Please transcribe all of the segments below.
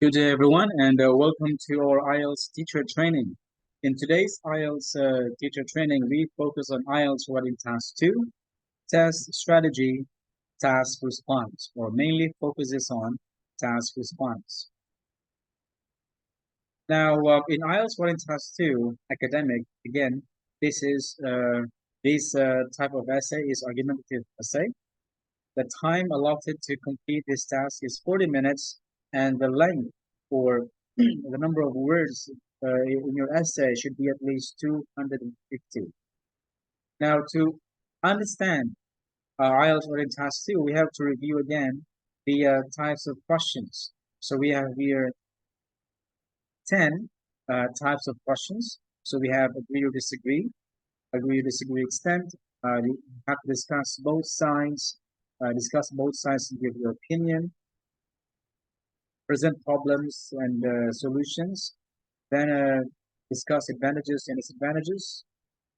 Good day, everyone, and welcome to our IELTS teacher training. In today's IELTS teacher training, we focus on IELTS writing task 2, test strategy, task response, or mainly focuses on task response. Now, in IELTS writing task 2, academic, again, this is this type of essay is argumentative essay. The time allotted to complete this task is 40 minutes, and the length or the number of words in your essay should be at least 250. Now, to understand IELTS writing task 2, we have to review again the types of questions. So we have here 10 types of questions. So we have agree or disagree extent. You have to discuss both sides and give your opinion, present problems and solutions, then discuss advantages and disadvantages,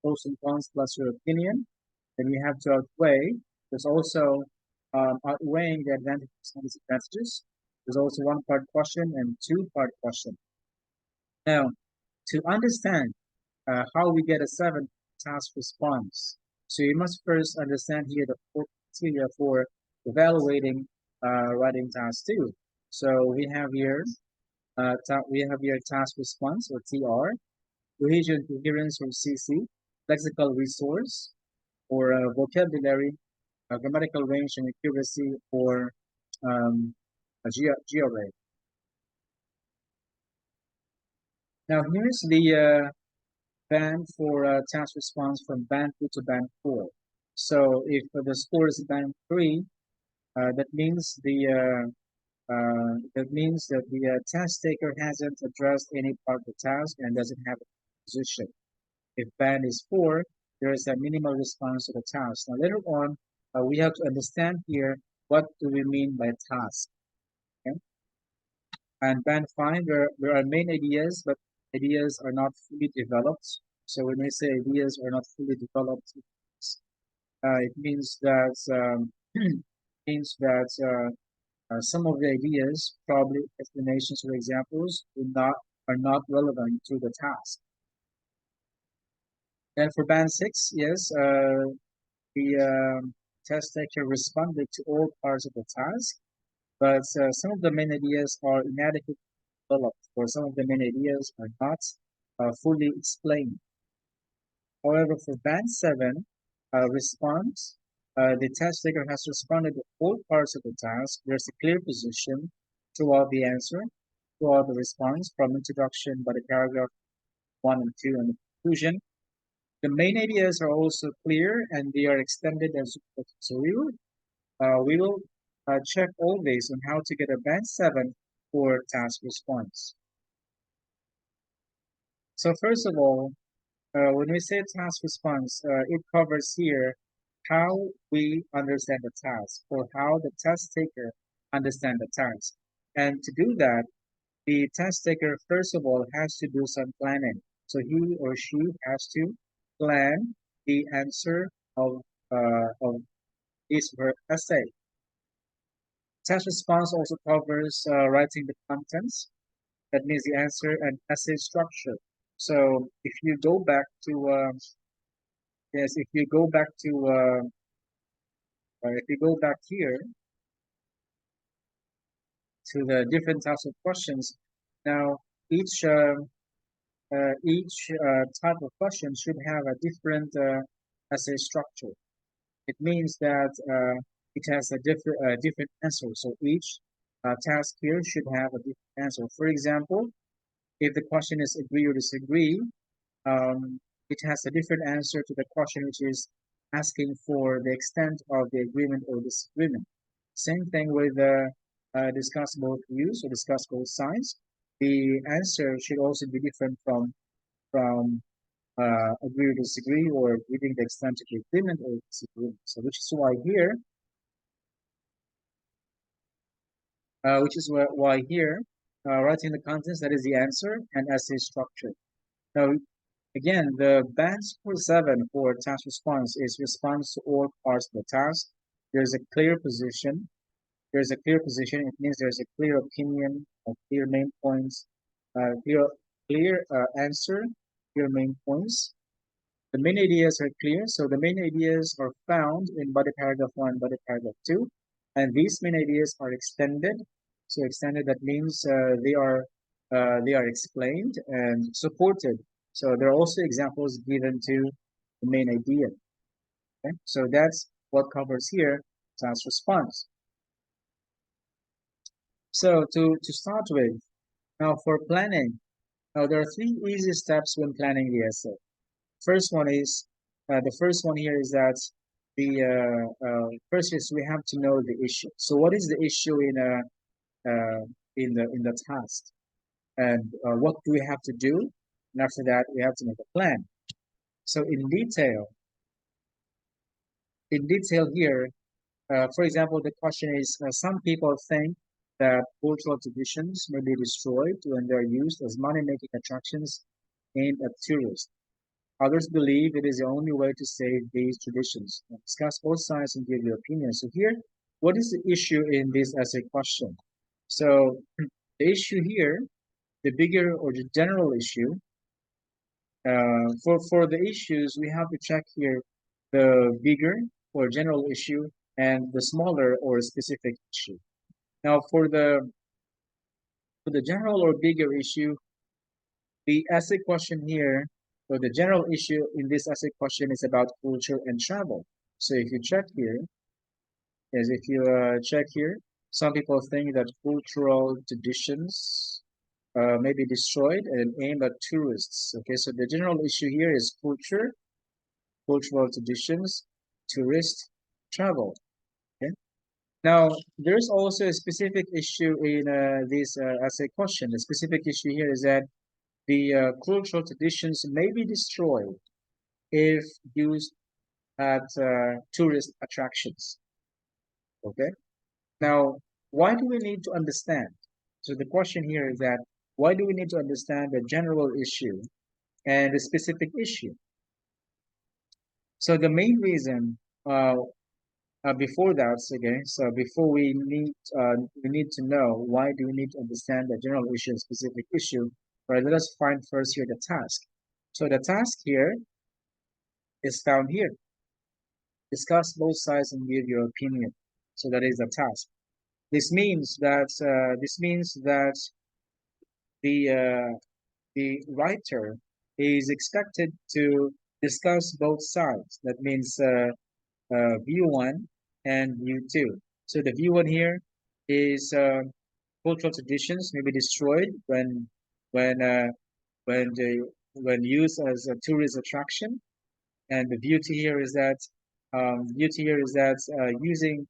pros and cons plus your opinion. Then you have to outweigh. There's also outweighing the advantages and disadvantages. There's also one-part question and two-part question. Now, to understand how we get a 7 task response, so you must first understand here the 4 criteria for evaluating writing task 2. So we have here task response or TR, cohesion, coherence or CC, lexical resource or vocabulary, grammatical range and accuracy or a GRA. Now here's the band for task response from band 2 to band 4. So if the score is band 3, that means that the task taker hasn't addressed any part of the task and doesn't have a position. If band is 4, there is a minimal response to the task. Now later on, we have to understand here what do we mean by task. Okay? And band 5, there are main ideas, but ideas are not fully developed. So when we say ideas are not fully developed, it means that some of the ideas, probably explanations or examples, are not relevant to the task. And for band 6, yes, the test taker responded to all parts of the task, but some of the main ideas are inadequately developed, or some of the main ideas are not fully explained. However, for band 7, response, the test taker has responded to all parts of the task. There's a clear position throughout the answer, throughout the response, from introduction by the paragraph 1 and 2 and the conclusion. The main ideas are also clear and they are extended as so we will check all this on how to get a band 7 for task response. So first of all, when we say task response, it covers here how we understand the task or how the test taker understand the task. And to do that, the test taker first of all has to do some planning. So he or she has to plan the answer of his or her essay. Test response also covers writing the contents. That means the answer and essay structure. So if you go back to if you go back to if you go back here to the different types of questions, now each type of question should have a different essay structure. It means that it has a different answer. So each task here should have a different answer. For example, if the question is agree or disagree, it has a different answer to the question which is asking for the extent of the agreement or disagreement. Same thing with discuss both views or discuss both sides. The answer should also be different from agree or disagree or reading the extent of the agreement or disagreement. So which is why here, writing the contents, that is the answer and essay structure. Now, again, the band score 7 for task response is response to all parts of the task. There's a clear position. there's a clear position, it means there's a clear opinion, a clear main points, clear answer, clear main points. The main ideas are clear, so the main ideas are found in body paragraph 1, body paragraph 2, and these main ideas are extended. So extended, that means they are explained and supported. So there are also examples given to the main idea. Okay? So that's what covers here task response. So to start with, now for planning, now there are three easy steps when planning the essay. First one is the first one here is that the first is we have to know the issue. So what is the issue in the task, and what do we have to do? And after that, we have to make a plan. So in detail here, for example, the question is: some people think that cultural traditions may be destroyed when they are used as money-making attractions aimed at tourists. Others believe it is the only way to save these traditions. Now, discuss both sides and give your opinion. So here, what is the issue in this essay question? So the issue here, the bigger or the general issue, for the issues, we have to check here the bigger or general issue and the smaller or specific issue. Now for the general or bigger issue, the essay question here, so the general issue in this essay question is about culture and travel. So if you check here, yes, if you check here, some people think that cultural traditions may be destroyed and aimed at tourists. Okay, so the general issue here is culture, cultural traditions, tourist travel. Okay. Now, there's also a specific issue in this essay question. The specific issue here is that the cultural traditions may be destroyed if used at tourist attractions. Okay. Now, why do we need to understand? So the question here is that why do we need to understand the general issue and the specific issue? So the main reason before that, okay, so before we need to know why do we need to understand the general issue and specific issue. Right, let us find first here the task. So the task here is found here. Discuss both sides and give your opinion. So that is the task. This means that the the writer is expected to discuss both sides. That means view one and view two. So the view one here is cultural traditions may be destroyed when uh, when they when used as a tourist attraction. And the beauty here is that using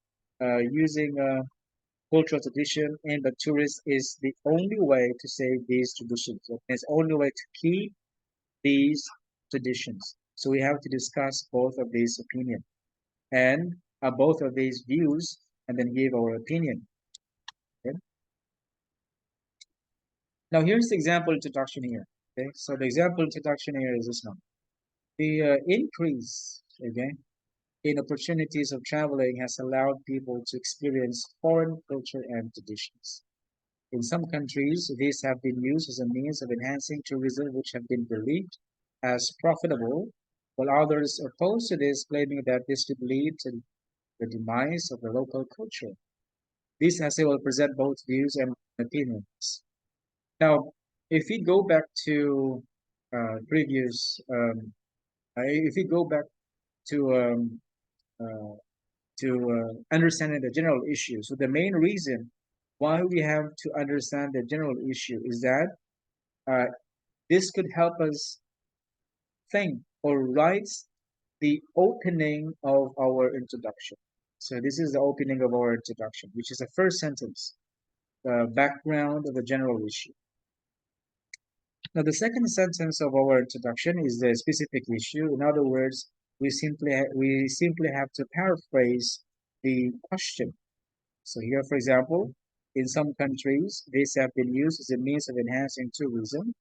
cultural tradition and the tourist is the only way to save these traditions. It's the only way to keep these traditions. So we have to discuss both of these opinions and both of these views and then give our opinion. Okay? Now here's the example introduction here. Okay, so the example introduction here is this one. The increase, okay, in opportunities of traveling has allowed people to experience foreign culture and traditions. In some countries, these have been used as a means of enhancing tourism, which have been believed as profitable, while others oppose to this, claiming that this could lead to the demise of the local culture. This essay will present both views and opinions. Now, if we go back to previous, if we go back to uh, understanding the general issue, so the main reason why we have to understand the general issue is that uh, this could help us think or write the opening of our introduction. So this is the opening of our introduction, which is the first sentence, the background of the general issue. Now, the second sentence of our introduction is the specific issue. In other words, we simply have to paraphrase the question. So here, for example, in some countries, these have been used as a means of enhancing tourism,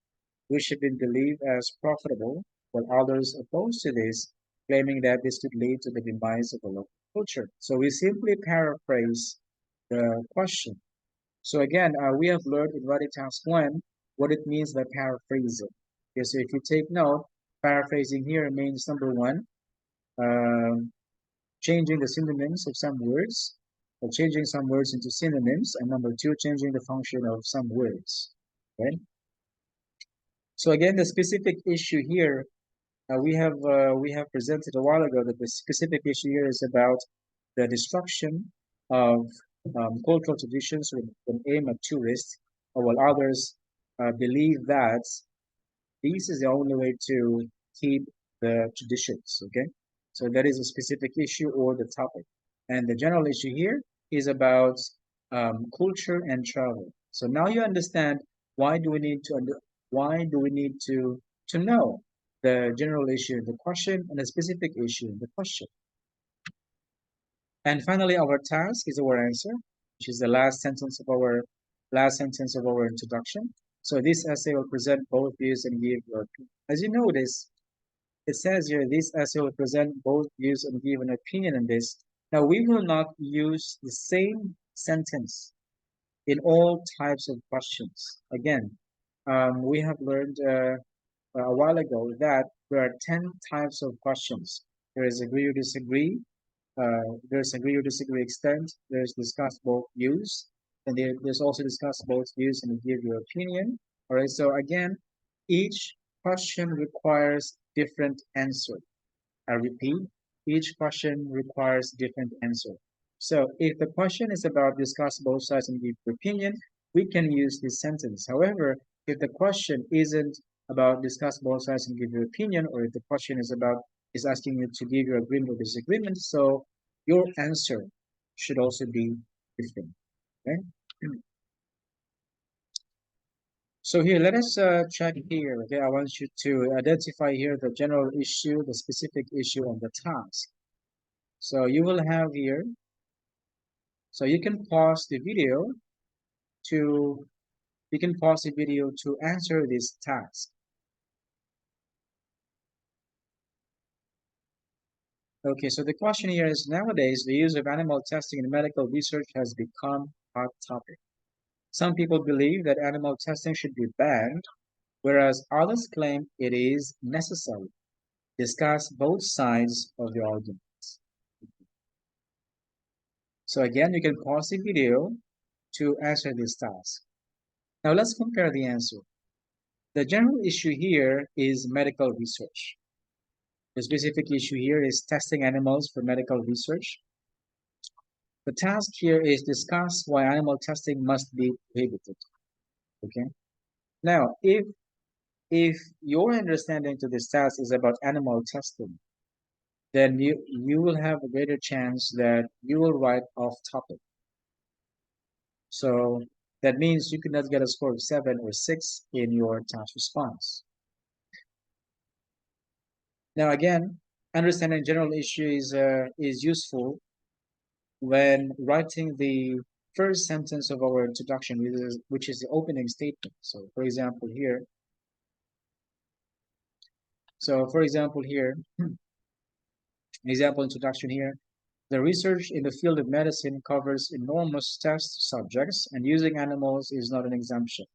which have been believed as profitable, while others oppose to this, claiming that this could lead to the demise of the local culture. So we simply paraphrase the question. So again, we have learned in writing task one what it means by paraphrasing. Okay, so if you take note, paraphrasing here means number one, um, changing the synonyms of some words, or changing some words into synonyms, and number two, changing the function of some words. Okay. So again, the specific issue here we have presented a while ago that the specific issue here is about the destruction of cultural traditions with an aim at tourists, while others believe that this is the only way to keep the traditions. Okay, so that is a specific issue or the topic, and the general issue here is about culture and travel. So now you understand why do we need to why do we need to know the general issue in the question and the specific issue in the question. And finally, our task is our answer, which is the last sentence of our introduction. So this essay will present both views and give your opinion. As you notice, it says here this essay will present both views and give an opinion on this. Now we will not use the same sentence in all types of questions. Again, we have learned a while ago that there are 10 types of questions. There is agree or disagree, there's agree or disagree extent, there's discuss both views, and there's also discuss both views and give your opinion. All right, so again, each question requires different answer. I repeat, each question requires different answer. So if the question is about discuss both sides and give your opinion, we can use this sentence. However, if the question isn't about discuss both sides and give your opinion, or if the question is asking you to give your agreement or disagreement, so your answer should also be different. Okay? So here, let us check here. Okay, I want you to identify here the general issue, the specific issue, and the task. So you will have here, so you can pause the video to answer this task. Okay, so the question here is nowadays the use of animal testing in medical research has become a hot topic. Some people believe that animal testing should be banned, whereas others claim it is necessary. Discuss both sides of the argument. So again, you can pause the video to answer this task. Now let's compare the answer. The general issue here is medical research. The specific issue here is testing animals for medical research. The task here is discuss why animal testing must be prohibited. Okay. Now, if your understanding to this task is about animal testing, then you will have a greater chance that you will write off topic. So that means you could not get a score of 7 or 6 in your task response. Now again, understanding general issues is useful when writing the first sentence of our introduction, which is the opening statement. So for example here, example introduction here, the research in the field of medicine covers enormous test subjects and using animals is not an exemption.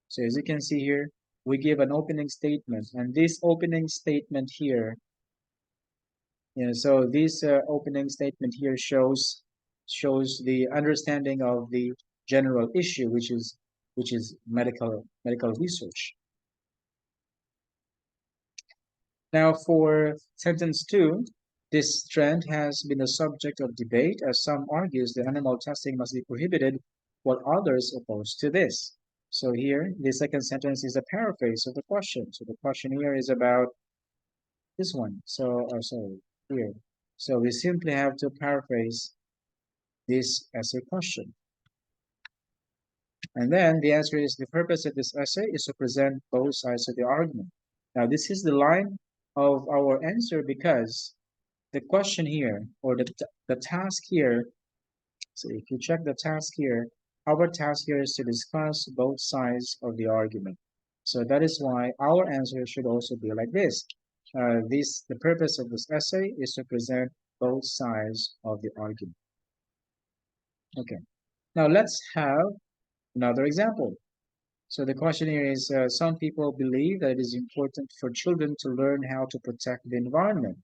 So as you can see here, we give an opening statement, and this opening statement here, so this opening statement here shows the understanding of the general issue, which is medical research. Now for sentence two, this trend has been the subject of debate as some argues that animal testing must be prohibited while others oppose to this. So here, the second sentence is a paraphrase of the question. So the question here is about this one. So, sorry, here. So we simply have to paraphrase this essay question. And then the answer is the purpose of this essay is to present both sides of the argument. Now this is the line of our answer because the question here or the task here, so if you check the task here, our task here is to discuss both sides of the argument. So that is why our answer should also be like this. The purpose of this essay is to present both sides of the argument. Okay. Now let's have another example. So the question here is, some people believe that it is important for children to learn how to protect the environment.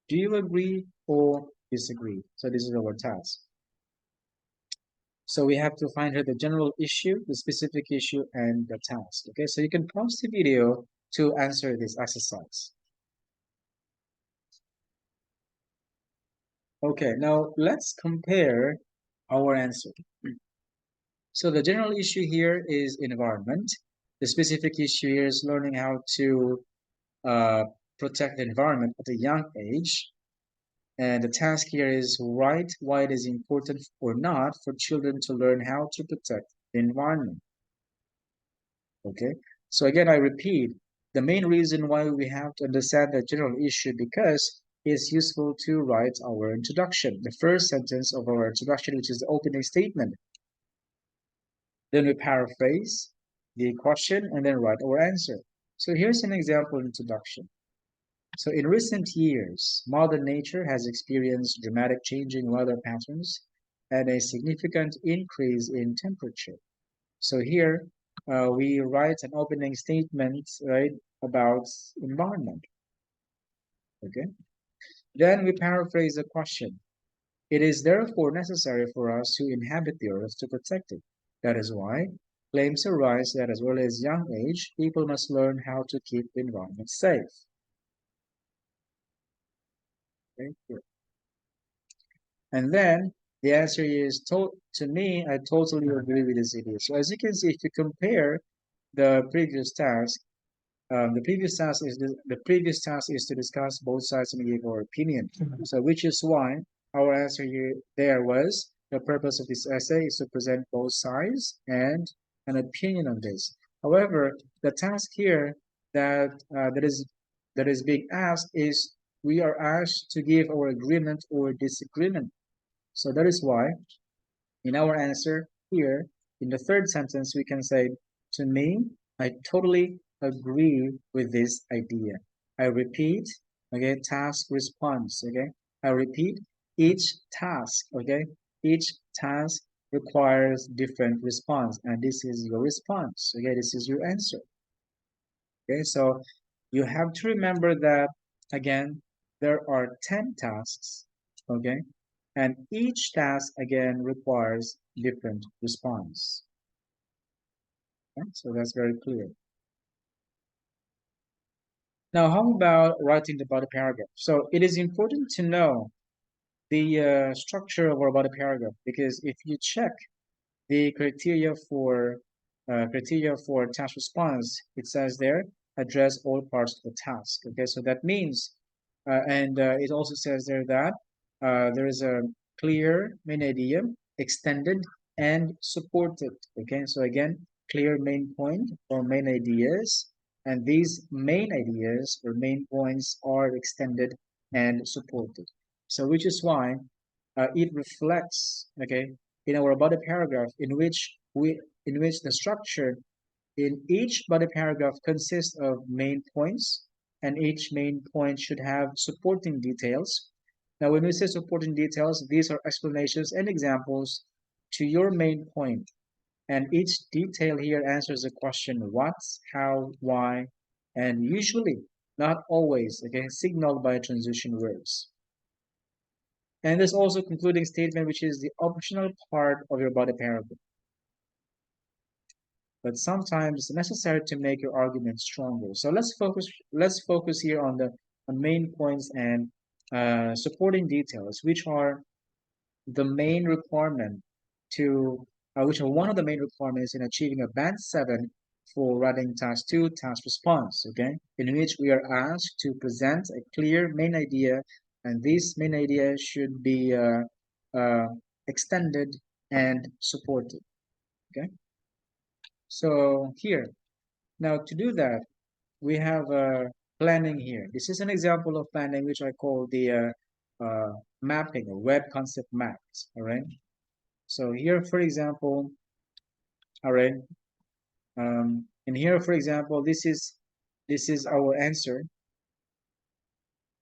Do you agree or disagree? So this is our task. So we have to find here the general issue, the specific issue, and the task. Okay, so you can pause the video to answer this exercise. Okay, now let's compare our answer. So the general issue here is environment. The specific issue here is learning how to uh, protect the environment at a young age. And the task here is write why it is important or not for children to learn how to protect the environment. Okay, so again, I repeat, the main reason why we have to understand the general issue because it's useful to write our introduction, the first sentence of our introduction, which is the opening statement. Then we paraphrase the question and then write our answer. So here's an example introduction. So in recent years, Mother Nature has experienced dramatic changing weather patterns and a significant increase in temperature. So here we write an opening statement, right, about environment. Okay. Then we paraphrase the question. It is therefore necessary for us to inhabit the earth to protect it. That is why claims arise that as early as young age, people must learn how to keep the environment safe. Okay. And then the answer is to me, I totally agree with this idea. So as you can see, if you compare the previous task, the previous task is to discuss both sides and give our opinion. So which is why our answer here there was the purpose of this essay is to present both sides and an opinion on this. However, the task here that that is being asked is we are asked to give our agreement or disagreement. So that is why in our answer here, in the third sentence, we can say, to me, I totally agree with this idea. I repeat, okay, task response, okay? I repeat, each task, okay? Each task requires different response, and this is your response, okay? This is your answer, okay? So you have to remember that, again, there are 10 tasks, okay? And each task again requires different response. Okay? So that's very clear. Now, how about writing the body paragraph? So it is important to know the structure of our body paragraph because if you check the criteria for task response, it says there address all parts of the task. Okay, so that means, and it also says there that there is a clear main idea, extended and supported. Okay, so again, clear main point or main ideas, and these main ideas or main points are extended and supported. So which is why it reflects, okay, in our body paragraph in which the structure in each body paragraph consists of main points and each main point should have supporting details. Now when we say supporting details, these are explanations and examples to your main point, and each detail here answers the question what, how, why, and usually, not always, again, signaled by transition words. And there's also concluding statement, which is the optional part of your body paragraph. But sometimes it's necessary to make your argument stronger. So let's focus here on the main points and supporting details, which are the main requirement to which are one of the main requirements in achieving a band 7 for writing task 2 task response, okay, in which we are asked to present a clear main idea, and this main idea should be uh, extended and supported. Okay, so here now to do that we have planning here. This is an example of planning which I call the mapping or web concept maps. All right, so here for example, all right, and here for example, this is our answer.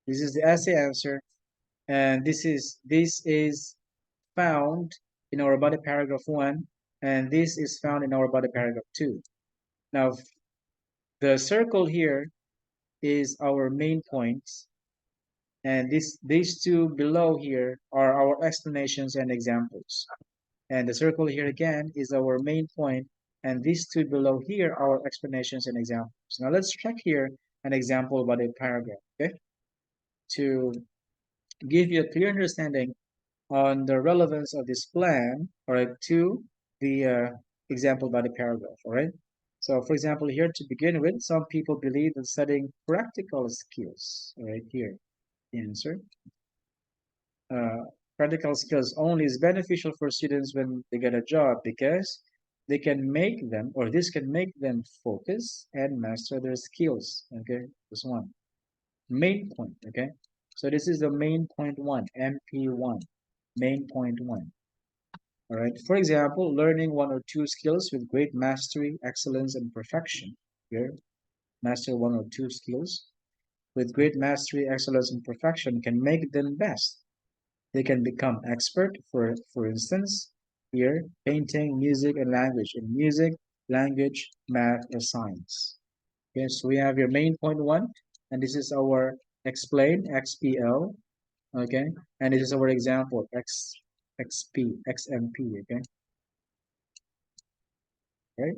This is the essay answer, and this is found in our body paragraph 1, and this is found in our body paragraph 2. Now, the circle here is our main points, and these two below here are our explanations and examples. And the circle here again is our main point, and these two below here are explanations and examples. Now let's check here an example about a paragraph, okay? To give you a clear understanding on the relevance of this plan, all right, to the example body paragraph, all right? So for example, here to begin with, some people believe that studying practical skills, all right, here, the answer. Uh, Practical skills only is beneficial for students when they get a job because they can make them, or this can make them focus and master their skills. Okay, this one. Main point, okay? So this is the main point one, MP1, main point one. All right. For example, learning one or two skills with great mastery, excellence, and perfection. Here, master one or two skills with great mastery, excellence, and perfection can make them best. They can become expert, for instance, here, painting, music, and language. In music, language, math, or science. Okay, so we have your main point one, and this is our explain, XPL, okay? And this is our example, XMP, okay? Right?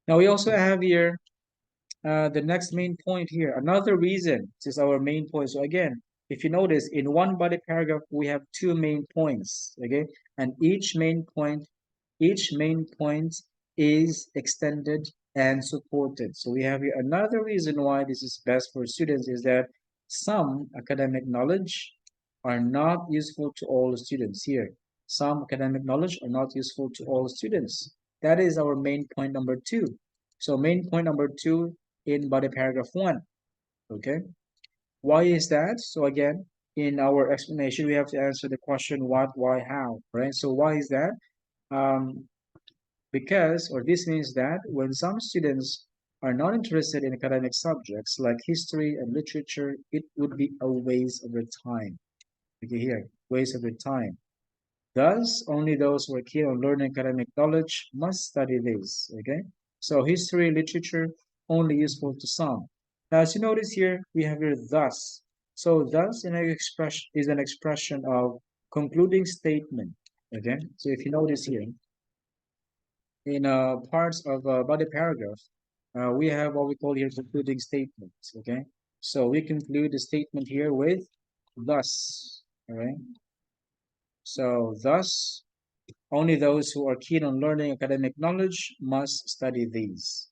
Now we also have here the next main point here. Another reason, this is our main point. So again, if you notice, in one body paragraph, we have two main points, okay? And each main point is extended and supported. So we have here another reason why this is best for students is that some academic knowledge are not useful to all students here. Some academic knowledge are not useful to all students. That is our main point number two. So main point number two in body paragraph one. Okay. Why is that? So again, in our explanation, we have to answer the question what, why, how, right? So why is that? Um, because, or this means that when some students are not interested in academic subjects like history and literature, it would be a waste of their time. Okay, here, waste of their time. Thus, only those who are keen on learning academic knowledge must study this. Okay, so history, literature, only useful to some. Now, as you notice here, we have here thus. So thus is an expression of concluding statement. Okay, so if you notice here, in parts of body paragraph, we have what we call here concluding statements. Okay, so we conclude the statement here with thus. All right, so thus only those who are keen on learning academic knowledge must study these.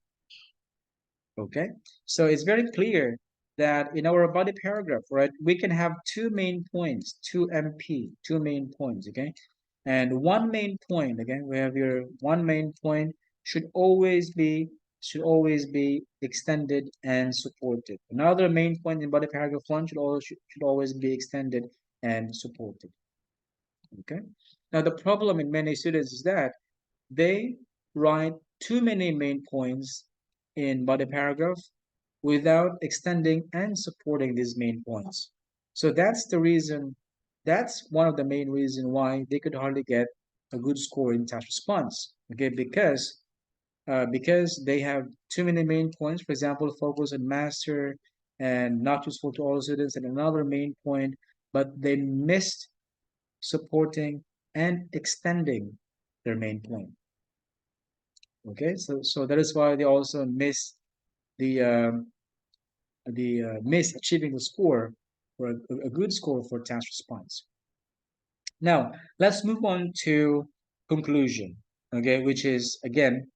Okay, so it's very clear that in our body paragraph, right, we can have two main points, two main points, okay? And one main point, again, we have your one main point should always be extended and supported. Another main point in body paragraph one should always be extended and supported. Okay. Now the problem in many students is that they write too many main points in body paragraph without extending and supporting these main points. So that's one of the main reasons why they could hardly get a good score in task response. Okay, because they have too many main points, for example, focus on master and not useful to all students, and another main point, but they missed supporting and extending their main point. Okay, so that is why they also miss achieving the score or a good score for task response. Now let's move on to conclusion. Okay, which is again,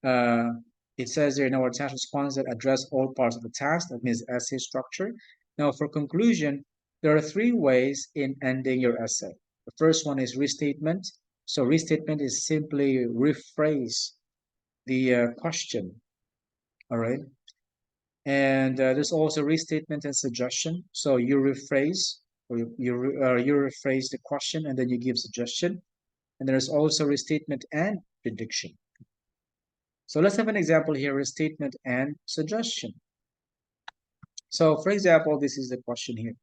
uh, it says there in our task response that address all parts of the task. That means essay structure. Now for conclusion, there are three ways in ending your essay. The first one is restatement. So restatement is simply rephrase the question. All right. And there's also restatement and suggestion. So you rephrase or you rephrase the question and then you give suggestion. And there's also restatement and prediction. So let's have an example here, restatement and suggestion. So for example, this is the question here.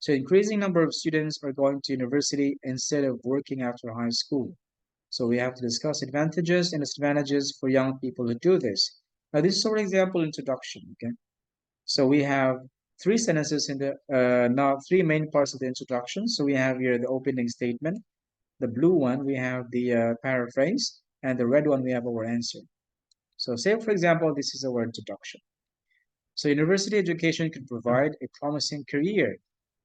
So increasing number of students are going to university instead of working after high school. So we have to discuss advantages and disadvantages for young people to do this. Now, this is for example introduction. Okay, so we have three sentences in the now three main parts of the introduction. So we have here the opening statement, the blue one we have the paraphrase, and the red one we have our answer. So say for example this is our introduction. So university education could provide a promising career.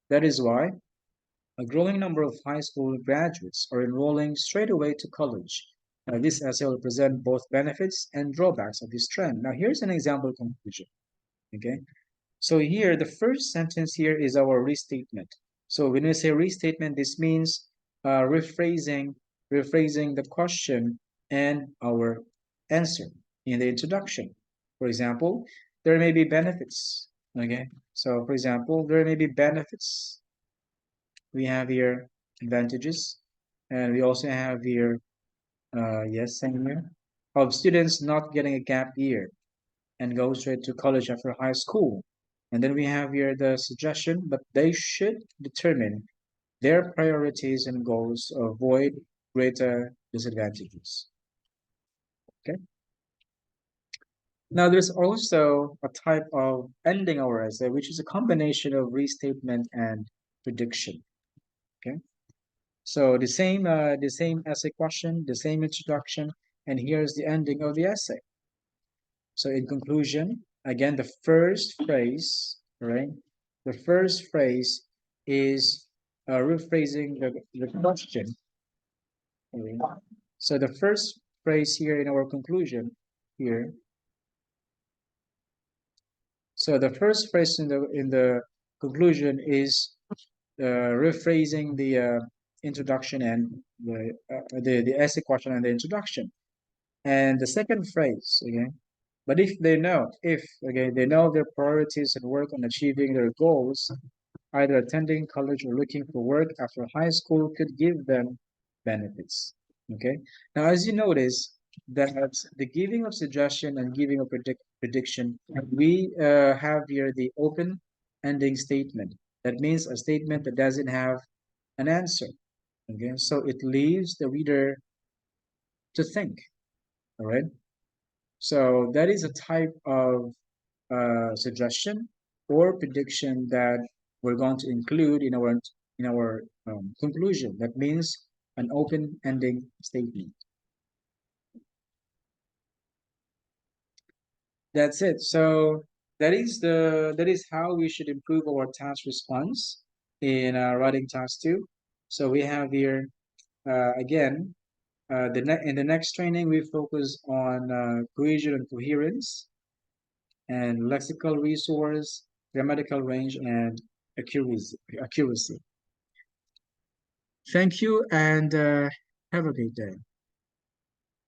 That is why a growing number of high school graduates are enrolling straight away to college. This essay will present both benefits and drawbacks of this trend. Now, here's an example conclusion. Okay, so here the first sentence here is our restatement. So when we say restatement, this means rephrasing the question and our answer in the introduction. For example, there may be benefits. Okay, so for example, there may be benefits. We have here advantages, and we also have here, yes, same here, of students not getting a gap year and go straight to college after high school. And then we have here the suggestion, but they should determine their priorities and goals to avoid greater disadvantages. Okay. Now there's also a type of ending our essay, which is a combination of restatement and prediction. Okay. So the same essay question, the same introduction, and here's the ending of the essay. So in conclusion, again, the first phrase, right? The first phrase is rephrasing the question. Okay? So the first phrase here in our conclusion here. So the first phrase in the conclusion is rephrasing the introduction and the essay question and the introduction. And the second phrase, okay, but if, okay, they know their priorities and work on achieving their goals, either attending college or looking for work after high school could give them benefits. Okay. Now, as you notice, that the giving of suggestion and giving of prediction, we have here the open ending statement. That means a statement that doesn't have an answer. Okay. So it leaves the reader to think. All right. So that is a type of suggestion or prediction that we're going to include in our conclusion. That means an open-ending statement. That's it. So that is how we should improve our task response in writing task 2. So we have here again in the next training we focus on cohesion and coherence, and lexical resource, grammatical range, and accuracy. Thank you and have a great day.